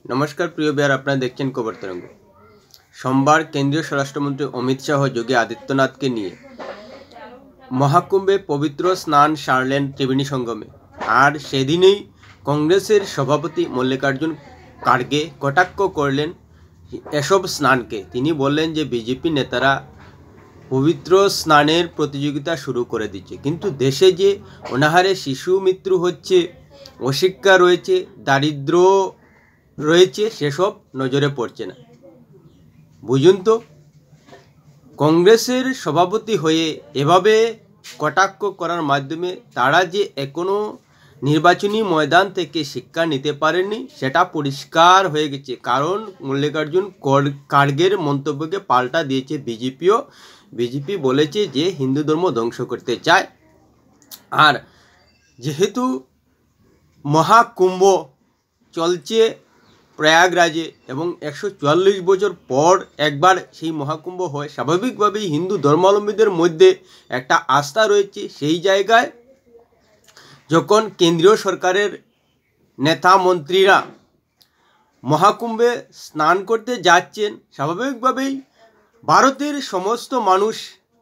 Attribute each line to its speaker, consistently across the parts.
Speaker 1: नमस्कार प्रिय बिहार अपना देखছেন खबर तरंग। सोमवार केंद्रीय स्वराष्ट्रमंत्री अमित शाह योगी आदित्यनाथ के लिए महाकुम्भे पवित्र स्नान सारलें त्रिवेणी संगमे और सेदिनेই कांग्रेसের सभापति मल्लिकार्जुन खाड़गे कटाक्ष करलें एसब स्नान के। तिनी बोलें जे बीजेपी नेतारा पवित्र स्नानेर प्रतियोगिता शुरू करे दिচ্ছে, किन्तु देशे जे अनाहारे शिशु मृत्यु होच्छे, अशिक्षा रयेछे, दारिद्र्य रयेछे, सेसब नजरे पड़ছে ना। बुझुन तो कांग्रेसेर सभापति हये एभाবে कटाक्ष करार माध्यमे तारा जे एखोनो निर्वाचनी मैदान থেকে शिक्षा निते पारेनনি সেটা পরিষ্কার হয়ে গেছে। কারণ মল্লিকার্জুন খাড়গের মন্তব্যকে পাল্টা দিয়েছে বিজেপি বলেছে যে হিন্দু ধর্ম ধ্বংস করতে চায়। আর যেহেতু মহাকুম্ভ চলছে প্রয়াগরাজে এবং 144 বছর পর একবার সেই মহাকুম্ভ হয়, স্বাভাবিকভাবেই হিন্দু ধর্মাবলম্বীদের মধ্যে একটা আস্থা রয়েছে। সেই জায়গায় যখন কেন্দ্রীয় সরকারের নেতা মন্ত্রীরা মহাকুম্ভে স্নান করতে যাচ্ছেন, স্বাভাবিকভাবেই ভারতের সমস্ত মানুষ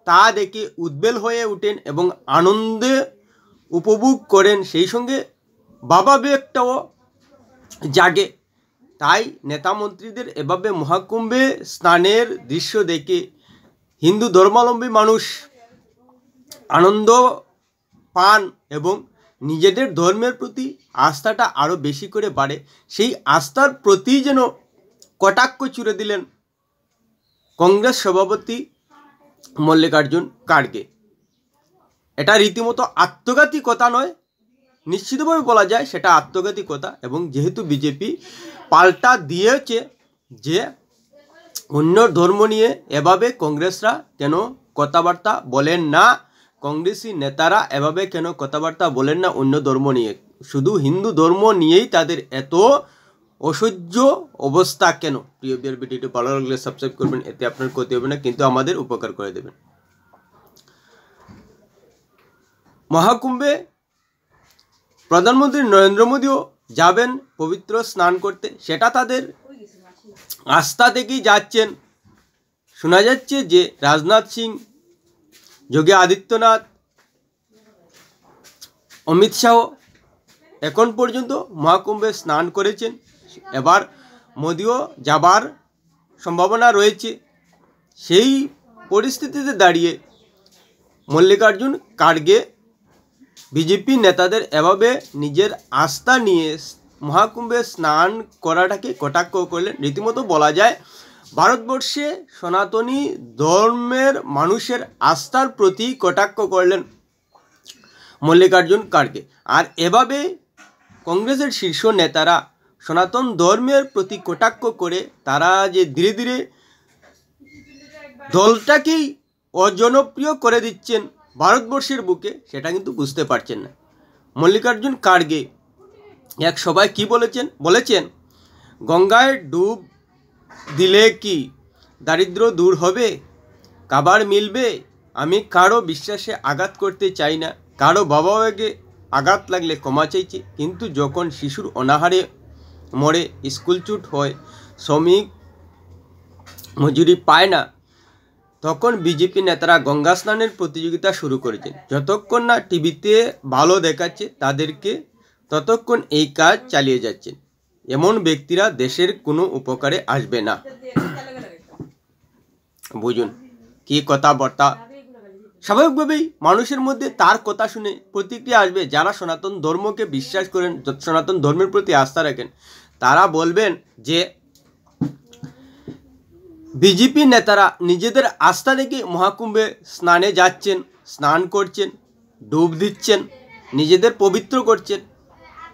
Speaker 1: তা দেখে উদ্বেল হয়ে ওঠেন এবং আনন্দে উপভোগ করেন, সেই সঙ্গে ভাবাবেগটাও জাগে। তাই নেতা মন্ত্রীদের এভাবে মহাকুম্ভে স্নানের দৃশ্য দেখে হিন্দু ধর্মাবলম্বী মানুষ আনন্দ পান এবং নিজেদের ধর্মের প্রতি আস্থাটা আরও বেশি করে বাড়ে। সেই আস্থার প্রতি যেন কটাক্ষ ছুড়ে দিলেন কংগ্রেস সভাপতি মল্লিকার্জুন খাড়গে। এটা রীতিমতো আত্মঘাতী কথা নয়, নিশ্চিতভাবে বলা যায় সেটা আত্মঘাতী কথা। এবং যেহেতু বিজেপি পাল্টা দিয়েছে যে অন্য ধর্ম নিয়ে এভাবে কংগ্রেসরা কেন কথাবার্তা বলেন না, কংগ্রেসি নেতারা এভাবে কেন কথাবার্তা বলেন না অন্য ধর্ম নিয়ে, শুধু হিন্দু ধর্ম নিয়েই তাদের এত অসহ্য অবস্থা কেন। প্রিয় বিয়ার ভিডিওটি ভালো লাগলে সাবস্ক্রাইব করবেন, এতে আপনার ক্ষতি হবে না কিন্তু আমাদের উপকার করে দেবেন। মহাকুম্ভে প্রধানমন্ত্রী নরেন্দ্র মোদীও যাবেন পবিত্র স্নান করতে, সেটা তাদের আস্থা থেকেই যাচ্ছেন। শোনা যাচ্ছে যে রাজনাথ সিং, যোগী আদিত্যনাথ, অমিত শাহ এখন পর্যন্ত মহাকুম্ভে স্নান করেছেন। এবার মোদিও যাবার সম্ভাবনা রয়েছে। সেই পরিস্থিতিতে দাঁড়িয়ে মল্লিকার্জুন খাড়গে বিজেপি নেতাদের এভাবে নিজের আস্থা নিয়ে মহাকুম্ভে স্নান করাটাকে কটাক্ষ করলেন। রীতিমতো বলা যায় ভারতবর্ষে সনাতনী ধর্মের মানুষের আস্থার প্রতি কটাক্ষ করলেন মল্লিকার্জুন খাড়গে। আর এভাবে কংগ্রেসের শীর্ষ নেতারা সনাতন ধর্মের প্রতি কটাক্ষ করে তারা যে ধীরে ধীরে দলটাকেই অজনপ্রিয় করে দিচ্ছেন ভারতবর্ষের বুকে, সেটা কিন্তু বুঝতে পারছেন না। মল্লিকার্জুন খাড়গে এক সভায় কি বলেছেন গঙ্গায় ডুব দিলে কি দারিদ্র দূর হবে, খাবার মিলবে? আমি কারো বিশ্বাসে আঘাত করতে চাই না, কারো ভাবাবেগে আঘাত লাগলে ক্ষমা চাইছি, কিন্তু যখন শিশুর অনাহারে মরে, স্কুল ছুট হয়, শ্রমিক মজুরি পায় না, তখন বিজেপি নেতারা গঙ্গা স্নানের প্রতিযোগিতা শুরু করেছেন। যতক্ষণ না টিভিতে ভালো দেখাচ্ছে তাদেরকে, ততক্ষণ এই কাজ চালিয়ে যাচ্ছেন। এমন ব্যক্তিরা দেশের কোনো উপকারে আসবে না। বুঝুন কি কথাবার্তা। স্বাভাবিকভাবেই মানুষের মধ্যে তার কথা শুনে প্রতিক্রিয়া আসবে। যারা সনাতন ধর্মকে বিশ্বাস করেন, সনাতন ধর্মের প্রতি আস্থা রাখেন, তারা বলবেন যে বিজেপি নেতারা নিজেদের আস্থা থেকে মহাকুম্ভে স্নানে যাচ্ছেন, স্নান করছেন, ডুব দিচ্ছেন, নিজেদের পবিত্র করছেন।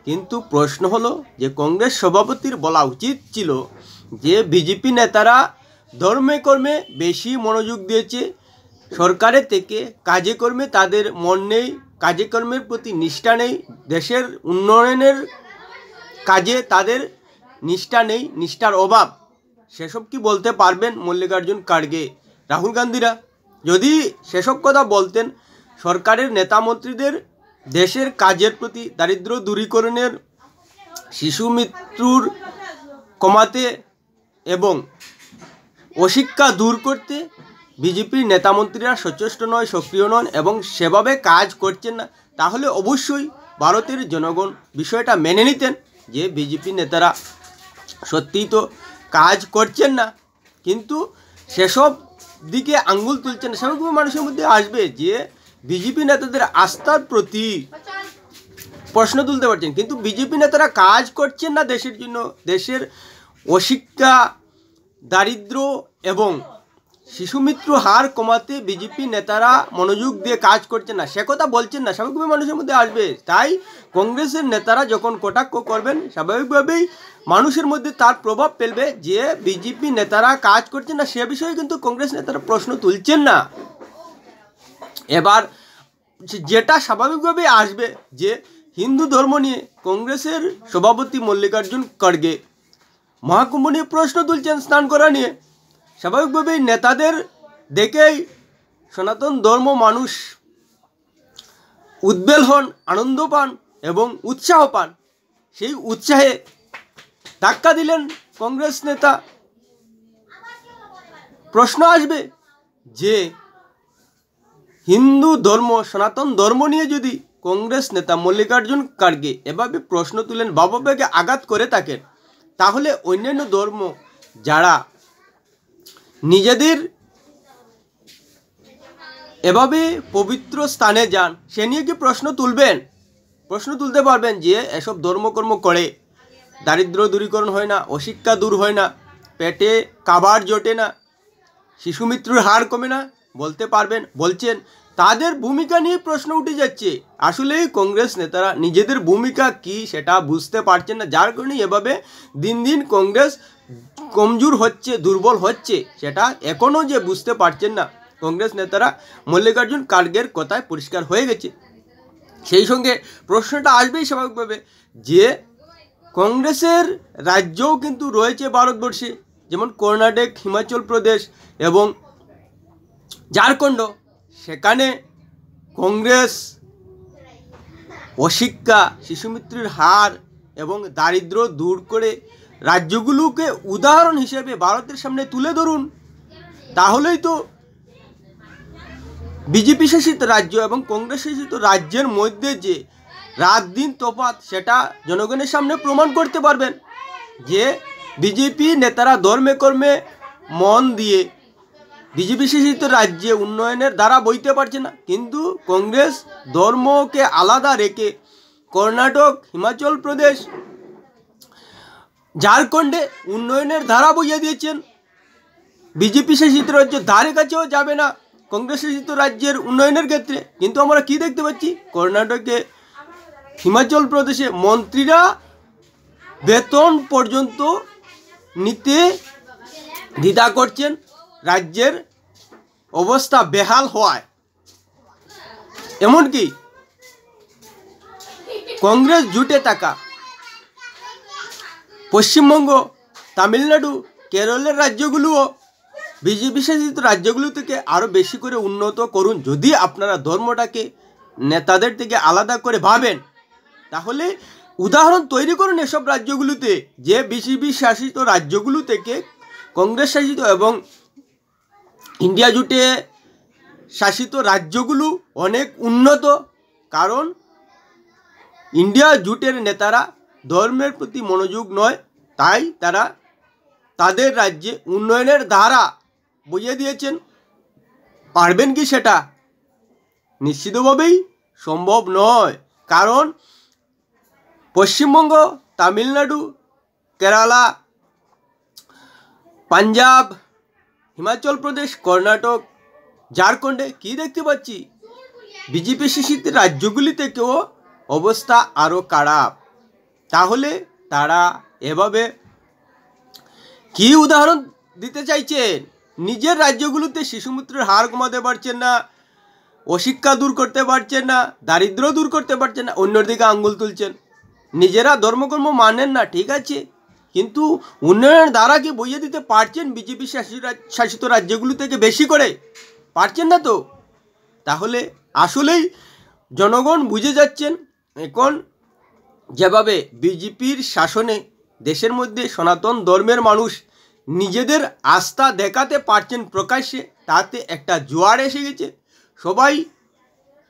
Speaker 1: কিন্তু প্রশ্ন হলো যে কংগ্রেস সভাপতির বলা উচিত ছিল যে বিজেপি নেতারা ধর্মে কর্মে বেশি মনোযোগ দিয়েছে, সরকারের থেকে কাজে কর্মে তাদের মন নেই, কাজে কর্মের প্রতি নিষ্ঠা নেই, দেশের উন্নয়নের কাজে তাদের নিষ্ঠা নেই, নিষ্ঠার অভাব। সেসব কি বলতে পারবেন মল্লিকার্জুন খাড়গে, রাহুল গান্ধীরা? যদি সেসব কথা বলতেন, সরকারের নেতা মন্ত্রীদের দেশের কাজের প্রতি, দারিদ্র দূরীকরণের, শিশু মৃত্যুর কমাতে এবং অশিক্ষা দূর করতে বিজেপির নেতামন্ত্রীরা সচেষ্ট নয়, সক্রিয় নন এবং সেভাবে কাজ করছেন না, তাহলে অবশ্যই ভারতের জনগণ বিষয়টা মেনে নিতেন যে বিজেপি নেতারা সত্যিই তো কাজ করছেন না, কিন্তু সেসব দিকে আঙ্গুল তুলছেন না। স্বাভাবিকভাবে মানুষের মধ্যে আসবে যে বিজেপি নেতাদের আস্থার প্রতি প্রশ্ন তুলতে পারছেন, কিন্তু বিজেপি নেতারা কাজ করছেন না দেশের জন্য। দেশের অশিক্ষা, দারিদ্র এবং শিশু মৃত্যু হার কমাতে বিজেপি নেতারা মনোযোগ দিয়ে কাজ করছেন না, সে কথা বলছেন না, স্বাভাবিকভাবে মানুষের মধ্যে আসবে। তাই কংগ্রেসের নেতারা যখন কটাক্ষ করবেন, স্বাভাবিকভাবেই মানুষের মধ্যে তার প্রভাব ফেলবে যে বিজেপি নেতারা কাজ করছেন না, সে বিষয়ে কিন্তু কংগ্রেস নেতারা প্রশ্ন তুলছেন না। এবার যেটা স্বাভাবিকভাবেই আসবে যে হিন্দু ধর্ম নিয়ে কংগ্রেসের সভাপতি মল্লিকার্জুন খড়গে মহাকুম্ভ নিয়ে প্রশ্ন তুলছেন, স্নান করা নিয়ে। স্বাভাবিকভাবেই নেতাদের দেখেই সনাতন ধর্ম মানুষ উদ্বেল হন, আনন্দ পান এবং উৎসাহ পান। সেই উৎসাহে ধাক্কা দিলেন কংগ্রেস নেতা। প্রশ্ন আসবে যে হিন্দু ধর্ম, সনাতন ধর্ম নিয়ে যদি কংগ্রেস নেতা মল্লিকার্জুন খড়গে এভাবে প্রশ্ন তুলেন, ভাবাবেগে আঘাত করে থাকেন, তাহলে অন্যান্য ধর্ম যারা নিজেদের এভাবে পবিত্র স্থানে যান, সে নিয়ে কি প্রশ্ন তুলবেন? প্রশ্ন তুলতে পারবেন যে এসব ধর্মকর্ম করে দারিদ্র দূরীকরণ হয় না, অশিক্ষা দূর হয় না, পেটে খাবার জোটে না, শিশু মৃত্যুর হার কমে না, বলতে পারবেন, বলছেন। তাদের ভূমিকা নিয়ে প্রশ্ন উঠে যাচ্ছে। আসলেই কংগ্রেস নেতারা নিজেদের ভূমিকা কি সেটা বুঝতে পারছেন না, যার কারণে এভাবে দিন দিন কংগ্রেস কমজোর হচ্ছে, দুর্বল হচ্ছে, সেটা এখনও যে বুঝতে পারছেন না কংগ্রেস নেতারা। মল্লিকার্জুন খড়গের কথায় পরিষ্কার হয়ে গেছে। সেই সঙ্গে প্রশ্নটা আসবেই স্বাভাবিকভাবে যে কংগ্রেসের রাজ্যও কিন্তু রয়েছে ভারতবর্ষে, যেমন কর্ণাটক, হিমাচল প্রদেশ এবং ঝাড়খণ্ড। সেখানে কংগ্রেস অশিক্ষা, শিশু মৃত্যুর হার এবং দারিদ্র দূর করে রাজ্যগুলোকে উদাহরণ হিসেবে ভারতের সামনে তুলে ধরুন, তাহলেই তো বিজেপি শাসিত রাজ্য এবং কংগ্রেস শাসিত রাজ্যের মধ্যে যে রাত দিন তফাৎ, সেটা জনগণের সামনে প্রমাণ করতে পারবেন যে বিজেপি নেতারা ধর্মে কর্মে মন দিয়ে বিজেপি শাসিত রাজ্যে উন্নয়নের ধারা বইতে পারছে না, কিন্তু কংগ্রেস ধর্মকে আলাদা রেখে কর্ণাটক, হিমাচল প্রদেশ, ঝাড়খণ্ডে উন্নয়নের ধারা বইয়ে দিয়েছেন। বিজেপি শাসিত রাজ্য ধারে কাছেও যাবে না কংগ্রেস শাসিত রাজ্যের উন্নয়নের ক্ষেত্রে। কিন্তু আমরা কি দেখতে পাচ্ছি, কর্ণাটকে, হিমাচল প্রদেশে মন্ত্রীরা বেতন পর্যন্ত নিতে দ্বিধা করছেন, রাজ্যের অবস্থা বেহাল হওয়ায়। এমনকি কংগ্রেস জুটে থাকা পশ্চিমবঙ্গ, তামিলনাড়ু, কেরলের রাজ্যগুলোও বিজেপি শাসিত রাজ্যগুলো থেকে আরও বেশি করে উন্নত করুন। যদি আপনারা ধর্মটাকে নেতাদের থেকে আলাদা করে ভাবেন, তাহলে উদাহরণ তৈরি করুন এসব রাজ্যগুলোতে, যে বিজেপি শাসিত রাজ্যগুলো থেকে কংগ্রেস শাসিত এবং ইন্ডিয়া জুটে শাসিত রাজ্যগুলো অনেক উন্নত। কারণ ইন্ডিয়া জুটের নেতারা ধর্মের প্রতি মনোযোগ নয়, তাই তারা তাদের রাজ্যে উন্নয়নের ধারা বইয়ে দিয়েছেন। পারবেন কি সেটা? নিশ্চিতভাবেই সম্ভব নয়। কারণ পশ্চিমবঙ্গ, তামিলনাড়ু, কেরালা, পাঞ্জাব, হিমাচল প্রদেশ, কর্ণাটক, ঝাড়খণ্ডে কি দেখতে পাচ্ছি, বিজেপি শাসিত রাজ্যগুলি থেকেও অবস্থা আরও খারাপ। তাহলে তারা এভাবে কি উদাহরণ দিতে চাইছেন? নিজের রাজ্যগুলোতে শিশু মৃত্যুর হার কমাতে পারছেন না, অশিক্ষা দূর করতে পারছেন না, দারিদ্র দূর করতে পারছেন না, অন্যের দিকে আঙ্গুল তুলছেন। নিজেরা ধর্মকর্ম মানেন না, ঠিক আছে, কিন্তু উন্নয়নের দ্বারা কি বইয়ে দিতে পারছেন বিজেপি শাসিত রাজ্যগুলো থেকে বেশি করে? পারছেন না তো। তাহলে আসলেই জনগণ বুঝে যাচ্ছেন এখন যেভাবে বিজেপির শাসনে দেশের মধ্যে সনাতন ধর্মের মানুষ নিজেদের আস্থা দেখাতে পারছেন প্রকাশ্যে, তাতে একটা জোয়ার এসে গেছে। সবাই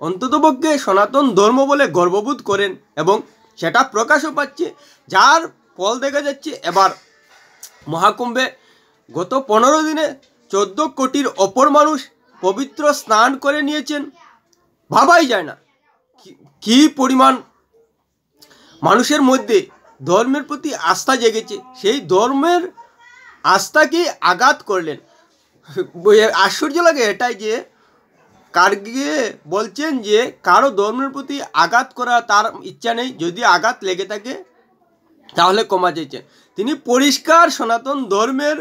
Speaker 1: অন্ততপক্ষে সনাতন ধর্ম বলে গর্ববোধ করেন এবং সেটা প্রকাশও পাচ্ছে, যার ফল দেখা যাচ্ছে এবার মহাকুম্ভে। গত 15 দিনে 14 কোটির ওপর মানুষ পবিত্র স্নান করে নিয়েছেন। ভাবাই যায় না কি পরিমাণ মানুষের মধ্যে ধর্মের প্রতি আস্থা জেগেছে। সেই ধর্মের আস্থাকে আঘাত করলেন। আশ্চর্য লাগে এটাই যে কার্গে বলছেন যে কারো ধর্মের প্রতি আঘাত করা তার ইচ্ছা নেই, যদি আঘাত লেগে থাকে তাহলে ক্ষমা চাইছেন। তিনি পরিষ্কার সনাতন ধর্মের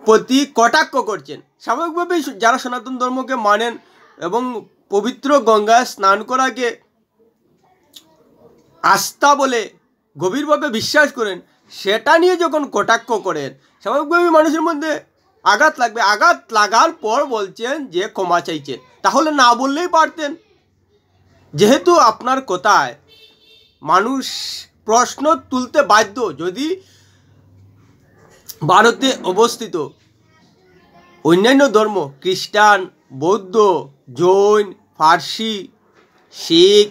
Speaker 1: প্রতি কটাক্ষ করছেন। স্বাভাবিকভাবেই যারা সনাতন ধর্মকে মানেন এবং পবিত্র গঙ্গায় স্নান করাকে আস্থা বলে গভীরভাবে বিশ্বাস করেন, সেটা নিয়ে যখন কটাক্ষ করেন স্বাভাবিকভাবেই মানুষের মধ্যে আঘাত লাগবে। আঘাত লাগার পর বলছেন যে ক্ষমা চাইছেন, তাহলে না বললেই পারতেন। যেহেতু আপনার কথায় মানুষ প্রশ্ন তুলতে বাধ্য, যদি ভারতে অবস্থিত অন্যান্য ধর্ম খ্রিস্টান, বৌদ্ধ, জৈন, ফার্সি, শিখ,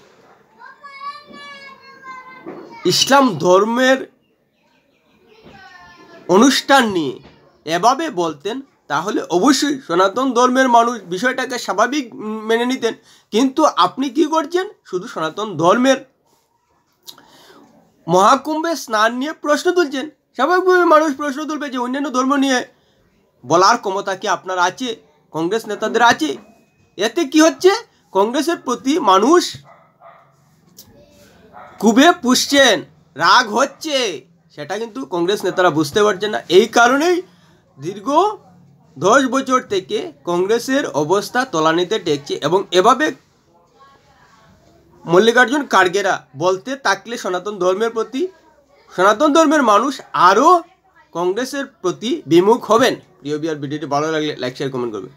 Speaker 1: ইসলাম ধর্মের অনুষ্ঠান নিয়ে এভাবে বলতেন, তাহলে অবশ্যই সনাতন ধর্মের মানুষ বিষয়টাকে স্বাভাবিক মেনে নিতেন। কিন্তু আপনি কি করছেন, শুধু সনাতন ধর্মের মহাকুম্ভে স্নান নিয়ে প্রশ্ন তুলছেন। স্বাভাবিকভাবে মানুষ প্রশ্ন তুলবে যে অন্যান্য ধর্ম নিয়ে বলার ক্ষমতা কি আপনার আছে, কংগ্রেস নেতাদের আছে? এতে কি হচ্ছে, কংগ্রেসের প্রতি মানুষ কুবে পুষছেন, রাগ হচ্ছে, সেটা কিন্তু কংগ্রেস নেতারা বুঝতে পারছেন না। এই কারণেই দীর্ঘ 10 বছর থেকে কংগ্রেসের অবস্থা তলানিতে টেকছে এবং এভাবে মল্লিকার্জুন খাড়গেরা বলতে থাকলে সনাতন ধর্মের মানুষ আরও কংগ্রেসের প্রতি বিমুখ হবেন। প্রিয় ভিউয়ার, ভিডিওটি ভালো লাগলে লাইক শেয়ার কমেন্ট করবেন।